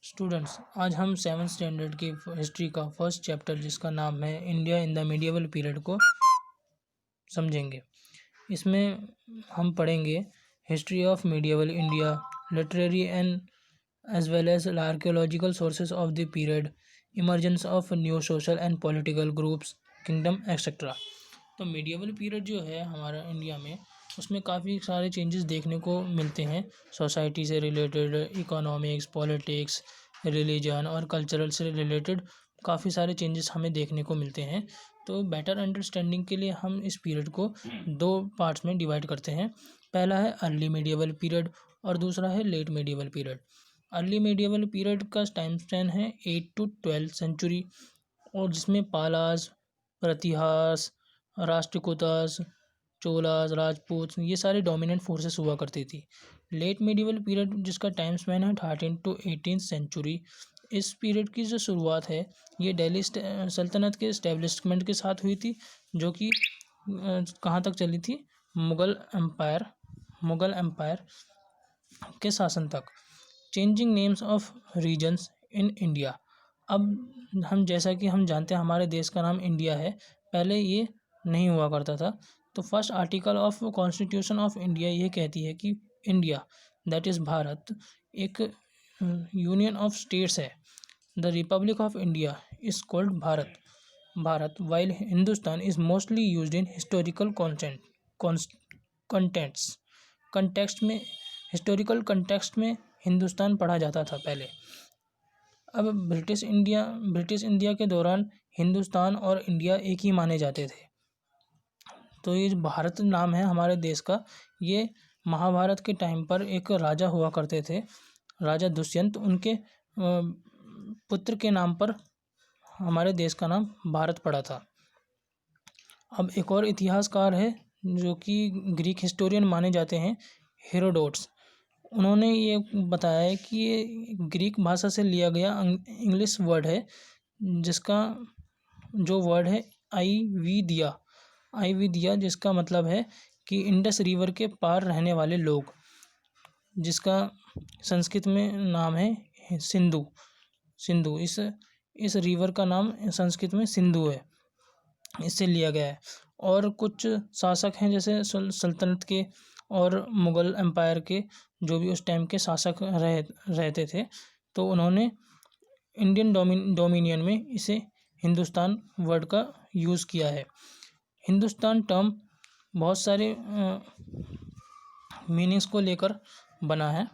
Students, आज हम 7th standard की हिस्ट्री का फर्स्ट चैप्टर जिसका नाम है India in the medieval period को समझेंगे। इसमें हम पढ़ेंगे history of medieval India, literary and as well as archaeological sources of the period, emergence of new social and political groups, kingdom etcetera. तो मीडिएवल पीरियड जो है हमारा इंडिया में, उसमें काफ़ी सारे चेंजेस देखने को मिलते हैं। सोसाइटी से रिलेटेड, इकोनॉमिक्स, पॉलिटिक्स, रिलीजन और कल्चरल से रिलेटेड काफ़ी सारे चेंजेस हमें देखने को मिलते हैं। तो बेटर अंडरस्टैंडिंग के लिए हम इस पीरियड को दो पार्ट्स में डिवाइड करते हैं। पहला है अर्ली मीडिएवल पीरियड और दूसरा है late medieval period. Early medieval period का टाइम स्पैन है 8 to 12 सेंचुरी, और जिसमें पालास, प्रतिहास, राष्ट्रकूटास, चोलास, राजपूत, ये सारे डोमिनेंट फोर्सेस हुआ करती थी। लेट मीडिएवल पीरियड जिसका टाइम स्पैन है 13 to 18 सेंचुरी, इस पीरियड की जो शुरुआत है ये दिल्ली सल्तनत के इस्टेब्लिशमेंट के साथ हुई थी, जो कि कहाँ तक चली थी, मुगल एम्पायर के शासन तक। Changing names of regions in India. अब हम जैसा कि हम जानते हैं हमारे देश का नाम इंडिया है, पहले ये नहीं हुआ करता था। तो first article of constitution of India ये कहती है कि इंडिया दैट इज़ भारत एक यूनियन ऑफ स्टेट्स है। The Republic of India is called Bharat while Hindustan is mostly used in historical context में, हिस्टोरिकल कंटेक्स्ट में हिंदुस्तान पढ़ा जाता था पहले। अब ब्रिटिश इंडिया के दौरान हिंदुस्तान और इंडिया एक ही माने जाते थे। तो ये भारत नाम है हमारे देश का, ये महाभारत के टाइम पर एक राजा हुआ करते थे, राजा दुष्यंत, उनके पुत्र के नाम पर हमारे देश का नाम भारत पड़ा था। अब एक और इतिहासकार है जो कि ग्रीक हिस्टोरियन माने जाते हैं, हेरोडोट्स। उन्होंने ये बताया है कि ये ग्रीक भाषा से लिया गया इंग्लिश वर्ड है, जिसका जो वर्ड है आईविदिया, जिसका मतलब है कि इंडस रिवर के पार रहने वाले लोग, जिसका संस्कृत में नाम है सिंधु। इस रिवर का नाम संस्कृत में सिंधु है, इससे लिया गया है। और कुछ शासक हैं जैसे सल्तनत के और मुग़ल एम्पायर के, जो भी उस टाइम के शासक रहते थे, तो उन्होंने इंडियन डोमिनियन में इसे हिंदुस्तान वर्ड का यूज़ किया है। हिंदुस्तान टर्म बहुत सारे मीनिंग्स को लेकर बना है।